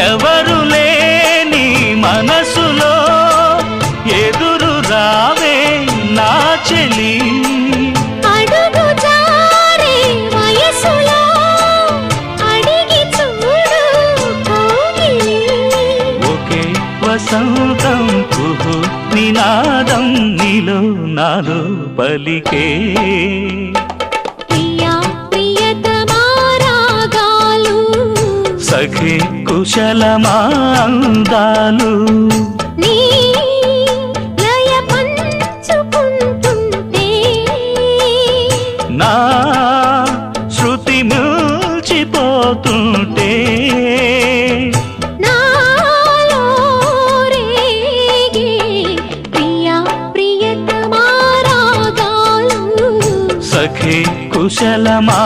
ఎవరు లేని మనసులో ఎదురు రావే నా చెలి అడుగు జారే వయసులో అడిగి చూడు కోగిలి ఒకే వసంతం కుహు నినాదం నీలో నాలో పలికే ప్రియా ప్రియతమా రాగాలు సఖి కుశలమా అందాలు నీ లయ పంచుకుంటుంటే నా శృతి మిల్చిపోతుంటే నాలో రేగే ప్రియా ప్రియతమా రాగాలు సఖి కుశలమా